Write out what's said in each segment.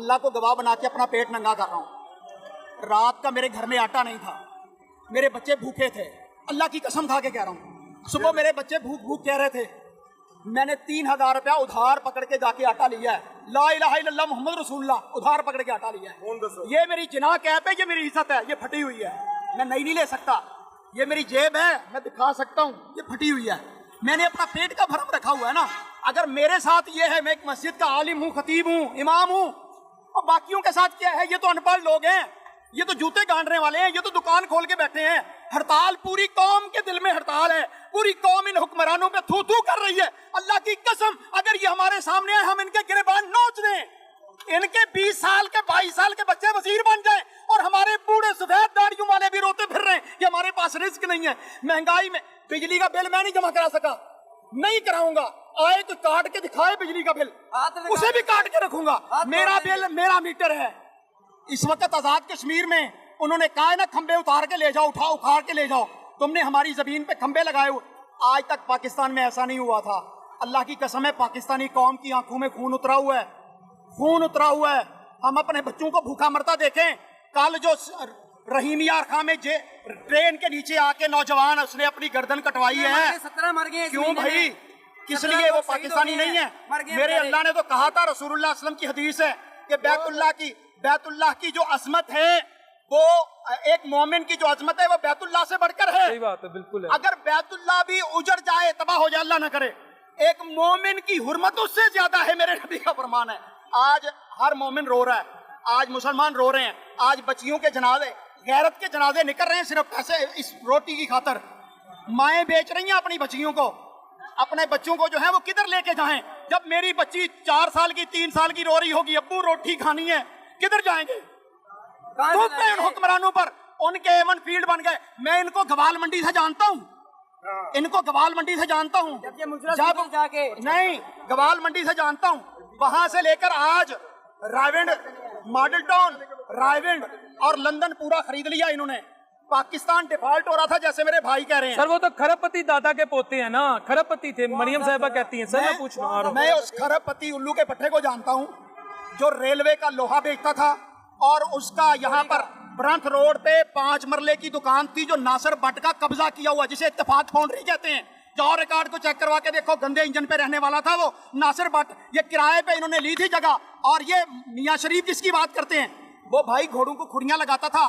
अल्लाह को गवाह बना के अपना पेट नंगा कर रहा हूँ। रात का मेरे घर में आटा नहीं था, मेरे बच्चे भूखे थे, अल्लाह की कसम खा के कह रहा हूँ। सुबह मेरे बच्चे भूख भूख कह रहे थे, मैंने 3000 रुपया उधार पकड़ के जाके आटा लिया है। ला इलाहा इल्लल्लाह मोहम्मद रसूलुल्लाह, उधार पकड़ के आटा लिया है। ये मेरी जिना कैप है, ये मेरी इज्जत है, ये फटी हुई है, मैं नहीं ले सकता। ये मेरी जेब है, मैं दिखा सकता हूँ, ये फटी हुई है। मैंने अपना पेट का भरम रखा हुआ है ना। अगर मेरे साथ ये है, मैं एक मस्जिद का आलिम हूँ, खतीब हूँ, इमाम हूँ, और बाकियों के साथ क्या है, ये तो अनपढ़ लोग हैं, ये तो जूते गांडने वाले हैं, ये तो दुकान खोल के बैठे हैं। हड़ताल पूरी कौम के दिल में हड़ताल है, पूरी कौम इन हुक्मरानों पे थू थू कर रही है। अल्लाह की कसम, अगर ये हमारे सामने है, हम इनके गिरेबान नोच दें, इनके 20 साल के 22 साल के बच्चे वजीर बन जाएं, और हमारे बूढ़े सफेद दाढ़ियों वाले भी रोते फिर रहे हैं कि हमारे पास रिस्क नहीं है। महंगाई में बिजली का बिल मैं नहीं जमा करा सका, नहीं कराऊंगा। आए तो काट के दिखाए बिजली का बिल, उसे भी काट के रखूंगा। मेरा बिल, मेरा मीटर है। इस वक्त आजाद कश्मीर में उन्होंने कहा है ना, खंबे उतार के ले जाओ, उखाड़ के ले जाओ। तुमने हमारी जमीन पे खंबे लगाए हुए, आज तक पाकिस्तान में ऐसा नहीं हुआ था। अल्लाह की कसम है, पाकिस्तानी कौम की आंखों में खून उतरा हुआ है, खून उतरा हुआ है। हम अपने बच्चों को भूखा मरता देखें। कल जो रहीमिया खां में ट्रेन के नीचे आके नौजवान उसने अपनी गर्दन कटवाई है, 17 मर गए क्यों भाई? किस लिए? वो पाकिस्तानी नहीं है। मेरे अल्लाह ने तो कहा था, रसूलुल्लाह सल्लल्लाहु अलैहि वसल्लम की हदीस है कि बैतुल्लाह की जो अजमत है, वो एक मोमिन की जो अजमत है वो बैतुल्लाह से बढ़कर है। सही बात है, बिल्कुल है। अगर बैतुल्लाह भी उजड़ जाए, तबाह हो जाए, अल्लाह ना करे, एक मोमिन की हुर्मत उससे ज्यादा है, मेरे नबी का फरमान है। आज हर मोमिन रो रहा है, आज मुसलमान रो रहे हैं, आज बच्चियों के जनाजे, गैरत के जनाजे निकल रहे हैं सिर्फ पैसे, इस रोटी की खातर। माएं बेच रही हैं अपनी बच्चियों को, अपने बच्चों को जो है वो किधर लेके जाएं? जब मेरी बच्ची 4 साल की 3 साल की रो रही होगी, अब्बू रोटी खानी है, किधर जाएंगे? हुक्मरानों पर, उनके एवन फील्ड बन गए। मैं इनको गवाल मंडी से जानता हूँ, इनको गवाल मंडी से जानता हूँ, जब जाके नहीं, गवाल मंडी से जानता हूँ। वहां से लेकर आज रायविंड, मॉडल टाउन, रायविंड और लंदन पूरा खरीद लिया इन्होंने। पाकिस्तान डिफॉल्ट हो रहा था, जैसे मेरे भाई कह रहे हैं। सर वो तो खरबपति दादा के पोते हैं ना, खरबपति थे, मरियम साहिबा कहती हैं। सर मैं पूछ रहा हूँ, मैं उस खरबपति उल्लू के पट्टे को जानता हूँ, जो रेलवे का लोहा बेचता था, और उसका यहाँ पर ब्रंथ रोड पे 5 मरले की दुकान थी, जो नासिर भट्ट का कब्जा किया हुआ, जिसे इत्तेफाक फाउंड्री कहते हैं। जाओ रिकॉर्ड को चेक करवा के देखो, गंदे इंजन पे रहने वाला था वो नासिर भट्ट। ये किराए पे इन्होंने ली थी जगह। और ये मियां शरीफ जिसकी बात करते हैं, वो भाई घोड़ों को खुरियां लगाता था।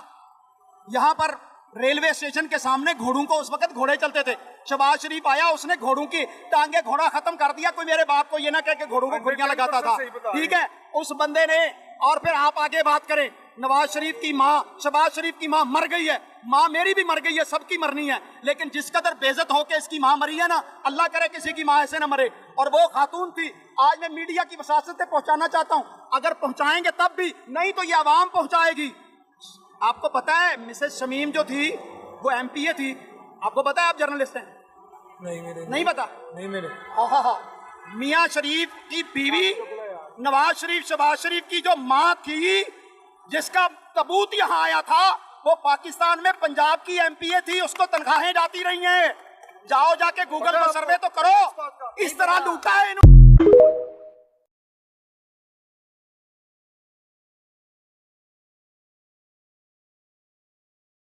यहाँ पर रेलवे स्टेशन के सामने घोड़ों को, उस वक्त घोड़े चलते थे, शहबाज शरीफ आया, उसने घोड़ों की टांगे घोड़ा खत्म कर दिया। कोई मेरे बाप को ये ना कह के घोड़ों को खुरियां लगाता था, ठीक है, उस बंदे ने। और फिर आप आगे बात करें, नवाज शरीफ की माँ, शहबाज शरीफ की माँ मर गई है, माँ मेरी भी मर गई है, सबकी मरनी है, लेकिन जिस कदर बेइज्जत होके इसकी माँ मरी है ना, अल्लाह करे किसी की माँ ऐसे ना मरे। और वो खातून थी। आज मैं मीडिया की वसात से पहुंचाना चाहता हूँ, अगर पहुंचाएंगे तब भी, नहीं तो ये आवाम पहुंचाएगी। आपको पता है मिसेस शमीम जो थी वो MPA थी, आपको पता है? आप जर्नलिस्ट हैं? नहीं पता? नहीं मेरे। मियां शरीफ की बीवी नवाज शरीफ, शहबाज शरीफ की जो माँ थी, जिसका तबूत यहाँ आया था, वो पाकिस्तान में पंजाब की MPA थी, उसको तनख्वाहें जाती रही हैं। जाओ जाके गूगल पर सर्वे तो करो, इस तरह लूटा है इन्होंने।